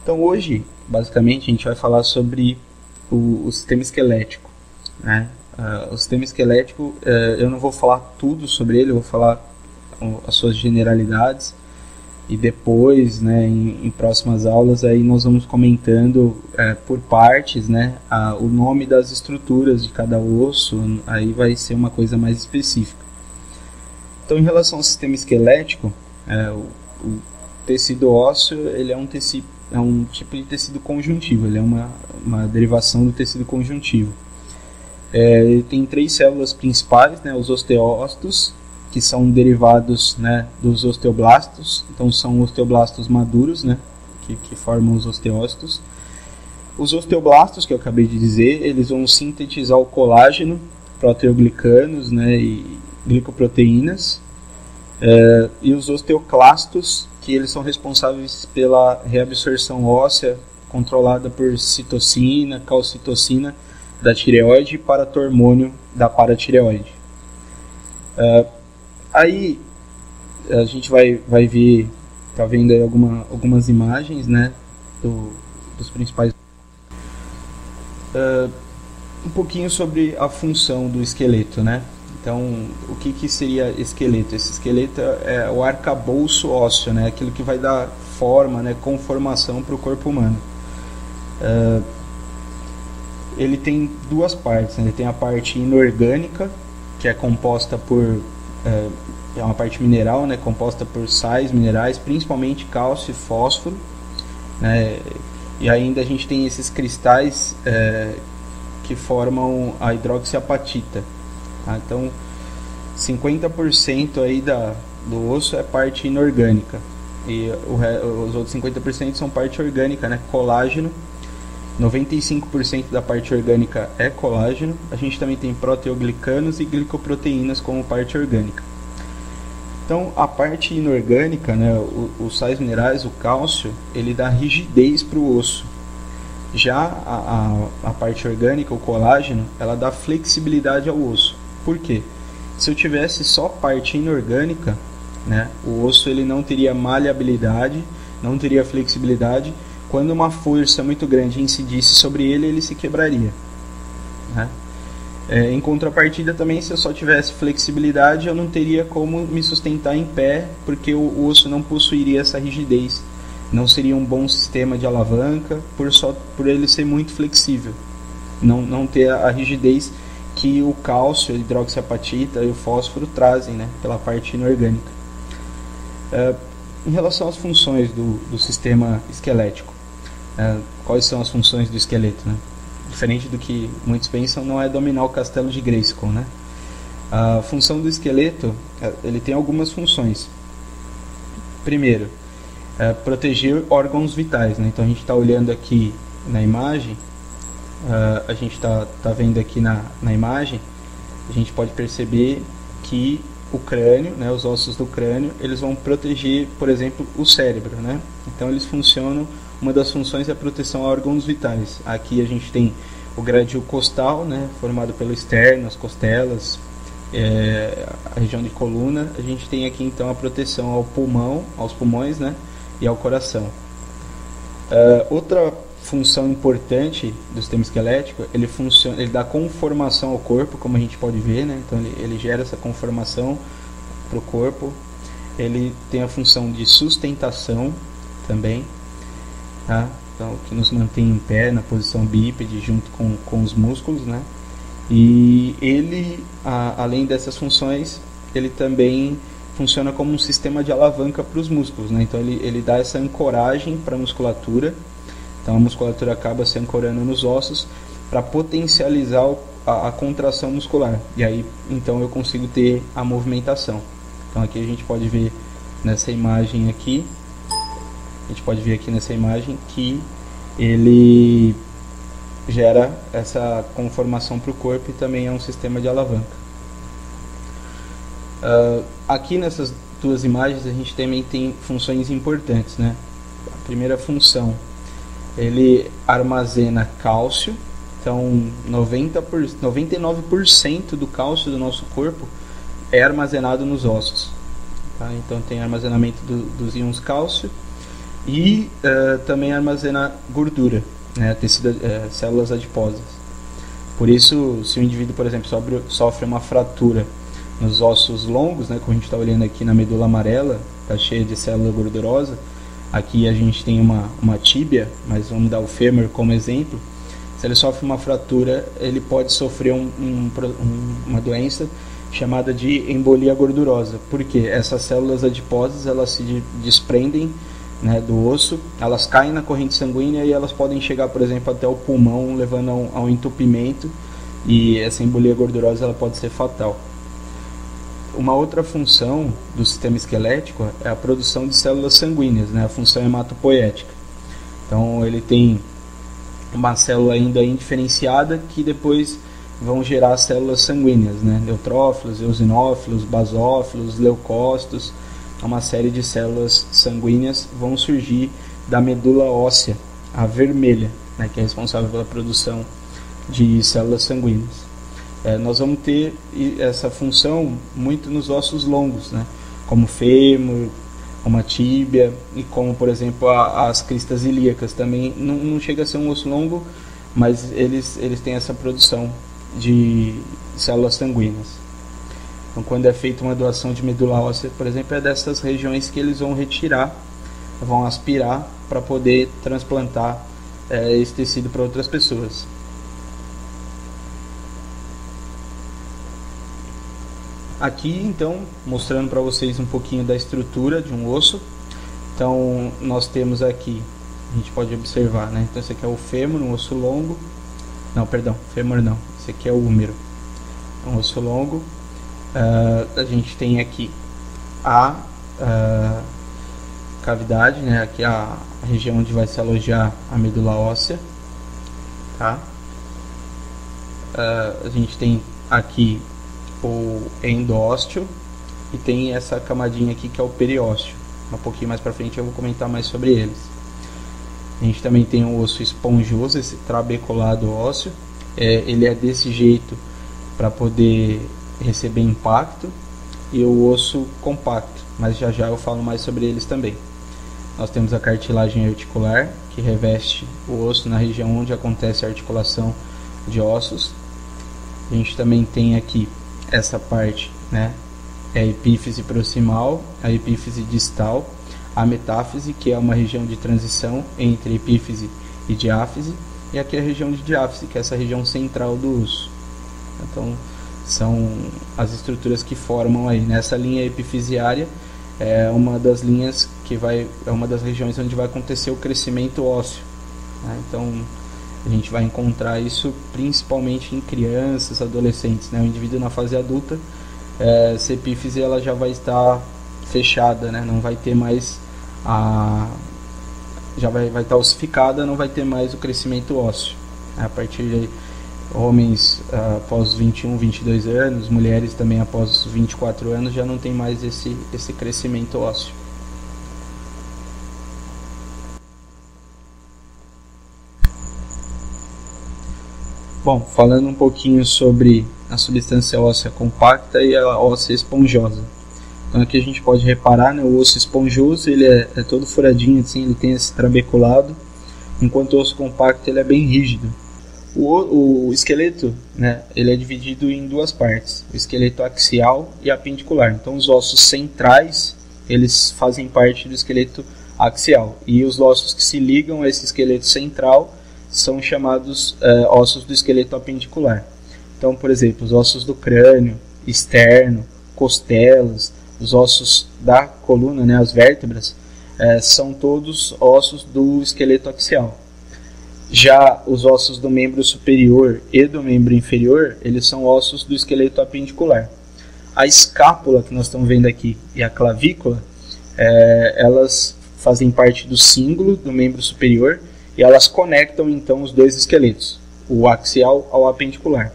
Então hoje, basicamente, a gente vai falar sobre o sistema esquelético, né? O sistema esquelético, eu não vou falar tudo sobre ele, eu vou falar as suas generalidades e depois, né, em próximas aulas, aí nós vamos comentando por partes, né, o nome das estruturas de cada osso, aí vai ser uma coisa mais específica. Então, em relação ao sistema esquelético, o tecido ósseo ele é um tipo de tecido conjuntivo, ele é uma derivação do tecido conjuntivo. Ele tem 3 células principais, né, os osteócitos, que são derivados, né, dos osteoblastos. Então são osteoblastos maduros, né, que formam os osteócitos. Os osteoblastos, que eu acabei de dizer, eles vão sintetizar o colágeno, proteoglicanos, né, e glicoproteínas. E os osteoclastos, que eles são responsáveis pela reabsorção óssea controlada por citocina, calcitocina da tireoide e paratormônio da paratireoide. Aí a gente vai ver, tá vendo aí algumas imagens, né, dos principais. Um pouquinho sobre a função do esqueleto, né? Então, o que seria esqueleto? Esse esqueleto é o arcabouço ósseo, né? Aquilo que vai dar forma, né, conformação para o corpo humano. Ele tem 2 partes, né? Ele tem a parte inorgânica, que é composta por é uma parte mineral, né, composta por sais minerais, principalmente cálcio e fósforo, né, e ainda a gente tem esses cristais que formam a hidroxiapatita, tá? Então 50% aí do osso é parte inorgânica e os outros 50% são parte orgânica, né, colágeno. 95% da parte orgânica é colágeno. A gente também tem proteoglicanos e glicoproteínas como parte orgânica. Então, a parte inorgânica, né, os sais minerais, o cálcio, ele dá rigidez para o osso. Já a parte orgânica, o colágeno, ela dá flexibilidade ao osso. Por quê? Se eu tivesse só parte inorgânica, né, o osso ele não teria maleabilidade, não teria flexibilidade. Quando uma força muito grande incidisse sobre ele, ele se quebraria, né? Em contrapartida também, se eu só tivesse flexibilidade, eu não teria como me sustentar em pé, porque o osso não possuiria essa rigidez. Não seria um bom sistema de alavanca, por ele ser muito flexível. Não ter a rigidez que o cálcio, a hidroxiapatita e o fósforo trazem, né, pela parte inorgânica. Em relação às funções do sistema esquelético, quais são as funções do esqueleto, né? Diferente do que muitos pensam, não é dominar o castelo de Grayskull, né? A função do esqueleto, ele tem algumas funções. Primeiro, proteger órgãos vitais, né? Então a gente está olhando aqui na imagem, a gente está vendo aqui na imagem, a gente pode perceber que o crânio, né, os ossos do crânio, eles vão proteger, por exemplo, o cérebro, né? Então eles funcionam. Uma das funções é a proteção a órgãos vitais. Aqui a gente tem o gradil costal, né, formado pelo externo, as costelas, a região de coluna. A gente tem aqui então a proteção ao pulmão, aos pulmões, né, e ao coração. Outra função importante do sistema esquelético, ele dá conformação ao corpo, como a gente pode ver, né? Então ele gera essa conformação para o corpo. Ele tem a função de sustentação também, tá? Então, que nos mantém em pé na posição bípede junto com os músculos, né? E ele, além dessas funções, ele também funciona como um sistema de alavanca para os músculos, né? Então ele dá essa ancoragem para a musculatura. Então a musculatura acaba se ancorando nos ossos para potencializar a contração muscular. E aí então eu consigo ter a movimentação. Então aqui a gente pode ver nessa imagem aqui, que ele gera essa conformação para o corpo e também é um sistema de alavanca. Aqui nessas 2 imagens a gente também tem funções importantes, né? A primeira função, ele armazena cálcio. Então 99% do cálcio do nosso corpo é armazenado nos ossos, tá? Então tem armazenamento dos íons cálcio. e também armazena gordura, né, células adiposas. Por isso, se o indivíduo, por exemplo, sofre uma fratura nos ossos longos, né, como a gente está olhando aqui na medula amarela, está cheia de célula gordurosa. Aqui a gente tem uma tíbia, mas vamos dar o fêmur como exemplo. Se ele sofre uma fratura, ele pode sofrer uma doença chamada de embolia gordurosa. Porque essas células adiposas, elas se desprendem, né, do osso, elas caem na corrente sanguínea e elas podem chegar, por exemplo, até o pulmão, levando ao entupimento, e essa embolia gordurosa ela pode ser fatal. Uma outra função do sistema esquelético é a produção de células sanguíneas, né, a função hematopoética. Então ele tem uma célula ainda indiferenciada que depois vão gerar células sanguíneas, né, neutrófilos, eosinófilos, basófilos, leucócitos. Uma série de células sanguíneas vão surgir da medula óssea, a vermelha, né, que é responsável pela produção de células sanguíneas. Nós vamos ter essa função muito nos ossos longos, né, como o fêmur, como a tíbia e como, por exemplo, as cristas ilíacas. Também não chega a ser um osso longo, mas eles têm essa produção de células sanguíneas. Então, quando é feita uma doação de medula óssea, por exemplo, é dessas regiões que eles vão retirar, vão aspirar para poder transplantar esse tecido para outras pessoas. Aqui, então, mostrando para vocês um pouquinho da estrutura de um osso. Então, nós temos aqui, a gente pode observar, né? Então, esse aqui é o fêmur, um osso longo. Não, perdão, fêmur não. Esse aqui é o húmero, um osso longo. A gente tem aqui a cavidade, né? Aqui a região onde vai se alojar a medula óssea, tá? A gente tem aqui o endósteo e tem essa camadinha aqui que é o periósteo. Um pouquinho mais para frente eu vou comentar mais sobre eles. A gente também tem o osso esponjoso, esse trabeculado ósseo. Ele é desse jeito para poder receber impacto, e o osso compacto, mas já já eu falo mais sobre eles também. Nós temos a cartilagem articular, que reveste o osso na região onde acontece a articulação de ossos. A gente também tem aqui essa parte, né, é a epífise proximal, a epífise distal, a metáfise, que é uma região de transição entre epífise e diáfise, e aqui a região de diáfise, que é essa região central do osso. Então, são as estruturas que formam aí. Nessa linha epifisiária é uma das linhas é uma das regiões onde vai acontecer o crescimento ósseo, né? Então, a gente vai encontrar isso principalmente em crianças, adolescentes, né? O indivíduo na fase adulta, essa epífise ela já vai estar fechada, né? Não vai ter mais já vai estar ossificada, não vai ter mais o crescimento ósseo. A partir de homens após os 21, 22 anos, mulheres também após os 24 anos, já não tem mais esse crescimento ósseo. Bom, falando um pouquinho sobre a substância óssea compacta e a óssea esponjosa. Então aqui a gente pode reparar, né, o osso esponjoso ele é todo furadinho assim, ele tem esse trabeculado, enquanto o osso compacto ele é bem rígido. O esqueleto, né, ele é dividido em duas partes, o esqueleto axial e apendicular. Então os ossos centrais eles fazem parte do esqueleto axial, e os ossos que se ligam a esse esqueleto central são chamados ossos do esqueleto apendicular. Então, por exemplo, os ossos do crânio, externo, costelas, os ossos da coluna, né, as vértebras, são todos ossos do esqueleto axial. Já os ossos do membro superior e do membro inferior, eles são ossos do esqueleto apendicular. A escápula que nós estamos vendo aqui e a clavícula, elas fazem parte do cíngulo do membro superior, e elas conectam então os dois esqueletos, o axial ao apendicular.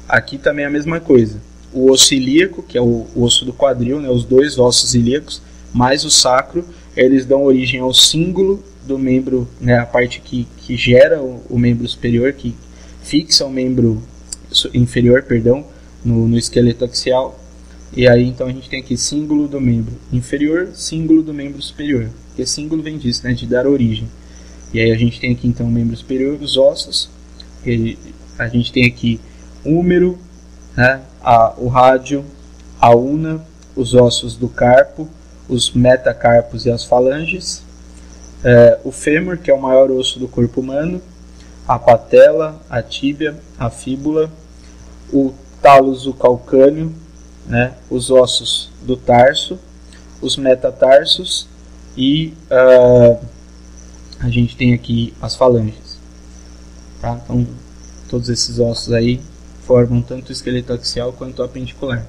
Aqui também é a mesma coisa. O osso ilíaco, que é o osso do quadril, né, os dois ossos ilíacos, mais o sacro, eles dão origem ao cíngulo do membro, né, a parte que gera o membro superior, que fixa o membro inferior, perdão, no esqueleto axial. E aí então a gente tem aqui símbolo do membro inferior, símbolo do membro superior. Porque símbolo vem disso, né, de dar origem. E aí a gente tem aqui então o membro superior, os ossos. A gente tem aqui o húmero, né, o rádio, a una, os ossos do carpo, os metacarpos e as falanges. O fêmur, que é o maior osso do corpo humano, a patela, a tíbia, a fíbula, o taluso calcâneo, né, os ossos do tarso, os metatarsos e a gente tem aqui as falanges. Tá? Então, todos esses ossos aí formam tanto o esqueleto axial quanto o apendicular.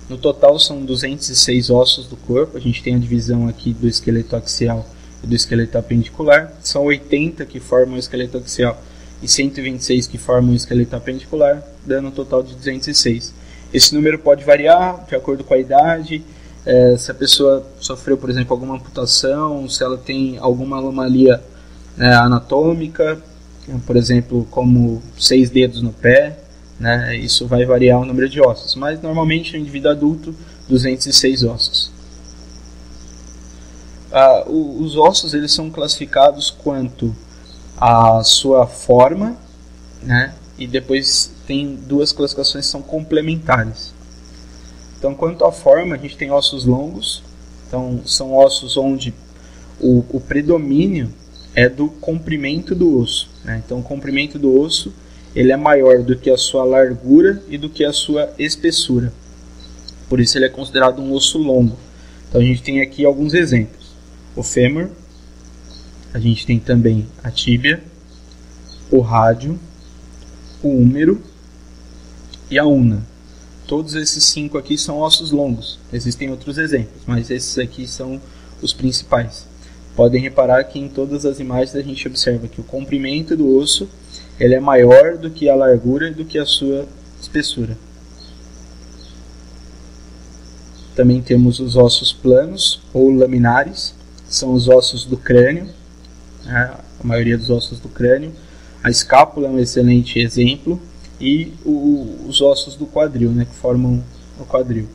No total são 206 ossos do corpo. A gente tem a divisão aqui do esqueleto axial e do esqueleto apendicular. São 80 que formam o esqueleto axial e 126 que formam o esqueleto apendicular, dando um total de 206. Esse número pode variar de acordo com a idade, se a pessoa sofreu, por exemplo, alguma amputação, se ela tem alguma anomalia anatômica, por exemplo, como 6 dedos no pé, né, isso vai variar o número de ossos, mas normalmente no indivíduo adulto, 206 ossos. Os ossos eles são classificados quanto a sua forma, né, e depois tem duas classificações que são complementares. Então, quanto à forma, a gente tem ossos longos. Então, são ossos onde o predomínio é do comprimento do osso, né? Então, o comprimento do osso ele é maior do que a sua largura e do que a sua espessura. Por isso, ele é considerado um osso longo. Então, a gente tem aqui alguns exemplos. O fêmur, a gente tem também a tíbia, o rádio, o húmero e a una. Todos esses 5 aqui são ossos longos. Existem outros exemplos, mas esses aqui são os principais. Podem reparar que em todas as imagens a gente observa que o comprimento do osso ele é maior do que a largura e do que a sua espessura. Também temos os ossos planos ou laminares, são os ossos do crânio, né? A maioria dos ossos do crânio. A escápula é um excelente exemplo. E os ossos do quadril, né, que formam o quadril.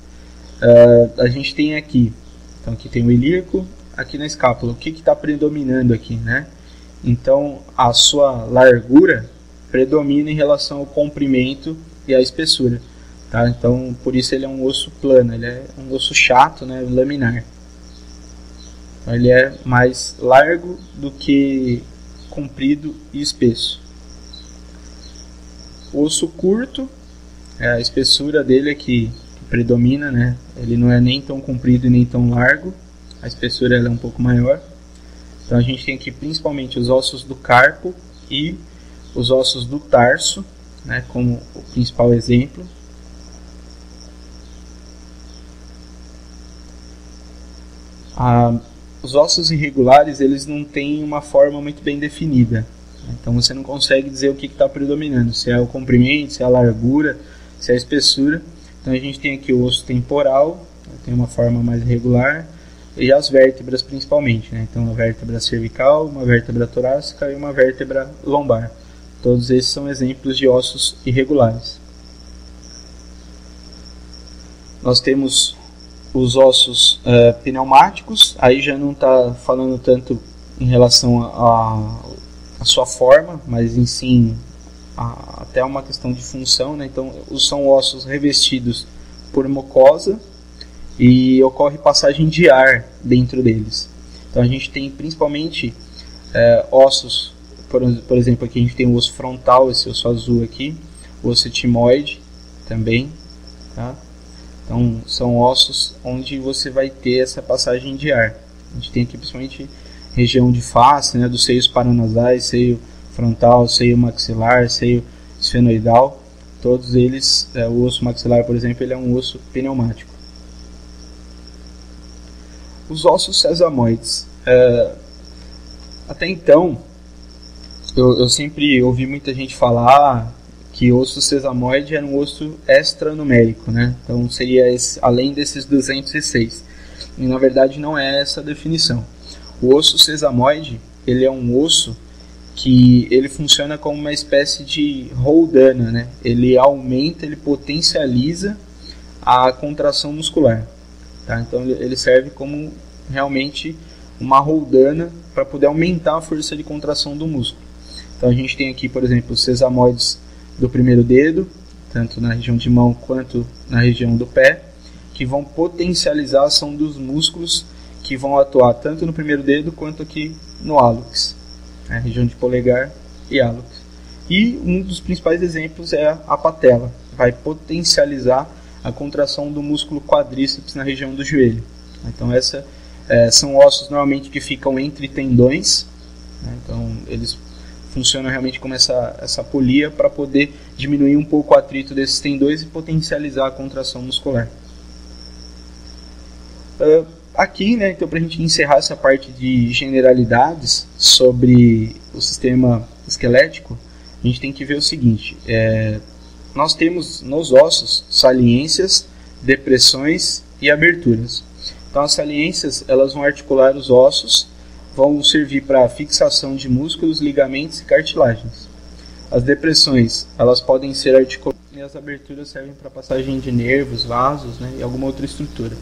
A gente tem aqui, então aqui tem o ilíaco, aqui na escápula. O que está predominando aqui, né? Então a sua largura predomina em relação ao comprimento e à espessura, tá? Então por isso ele é um osso plano, ele é um osso chato, né, laminar. Então, ele é mais largo do que comprido e espesso. O osso curto, a espessura dele é que predomina, né? Ele não é nem tão comprido e nem tão largo, a espessura ela é um pouco maior. Então a gente tem aqui principalmente os ossos do carpo e os ossos do tarso, né, como o principal exemplo. Os ossos irregulares eles não têm uma forma muito bem definida. Então você não consegue dizer o que está predominando, se é o comprimento, se é a largura, se é a espessura. Então a gente tem aqui o osso temporal, tem uma forma mais irregular, e as vértebras principalmente, né? Então uma vértebra cervical, uma vértebra torácica e uma vértebra lombar. Todos esses são exemplos de ossos irregulares. Nós temos os ossos pneumáticos, aí já não está falando tanto em relação a sua forma, mas em si até uma questão de função, né? Então são ossos revestidos por mucosa e ocorre passagem de ar dentro deles. Então a gente tem principalmente ossos, por exemplo, aqui a gente tem o osso frontal, esse osso azul aqui, o osso etimoide também, tá? Então são ossos onde você vai ter essa passagem de ar. A gente tem aqui principalmente região de face, né, dos seios paranasais, seio frontal, seio maxilar, seio esfenoidal. Todos eles, o osso maxilar, por exemplo, ele é um osso pneumático. Os ossos sesamoides. Até então, eu sempre ouvi muita gente falar que osso sesamoide era um osso extranumérico, né? Então seria além desses 206. E na verdade não é essa a definição. O osso sesamoide, ele é um osso que ele funciona como uma espécie de roldana, né? Ele aumenta, ele potencializa a contração muscular. Tá? Então ele serve como realmente uma roldana para poder aumentar a força de contração do músculo. Então a gente tem aqui, por exemplo, os sesamoides do primeiro dedo, tanto na região de mão quanto na região do pé, que vão potencializar a ação dos músculos que vão atuar tanto no primeiro dedo quanto aqui no hálux, né, região de polegar e hálux. E um dos principais exemplos é a patela, vai potencializar a contração do músculo quadríceps na região do joelho. Então são ossos normalmente que ficam entre tendões, né, então eles funcionam realmente como essa polia para poder diminuir um pouco o atrito desses tendões e potencializar a contração muscular. Aqui, né, então, para a gente encerrar essa parte de generalidades sobre o sistema esquelético, a gente tem que ver o seguinte: nós temos nos ossos saliências, depressões e aberturas. Então as saliências elas vão articular os ossos, vão servir para fixação de músculos, ligamentos e cartilagens. As depressões elas podem ser articuladas e as aberturas servem para passagem de nervos, vasos, né, e alguma outra estrutura.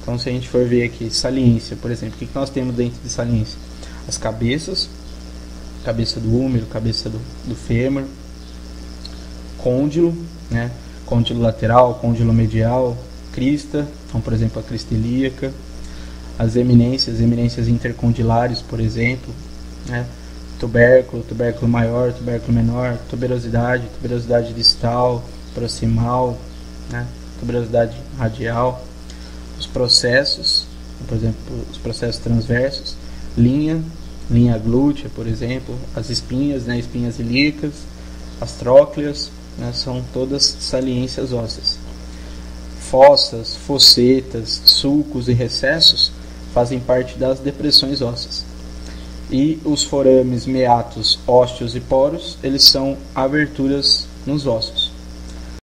Então se a gente for ver aqui saliência, por exemplo, o que nós temos dentro de saliência? As cabeças, cabeça do húmero, cabeça do fêmur, côndilo, né, côndilo lateral, côndilo medial, crista, então por exemplo a crista ilíaca, as eminências intercondilares, por exemplo, né, tubérculo maior, tubérculo menor, tuberosidade distal, proximal, né, tuberosidade radial, os processos, por exemplo, os processos transversos, linha glútea, por exemplo, as espinhas, né, espinhas ilíacas, as trócleas, né, são todas saliências ósseas. Fossas, fossetas, sulcos e recessos fazem parte das depressões ósseas. E os forames, meatos, ósteos e poros, eles são aberturas nos ossos.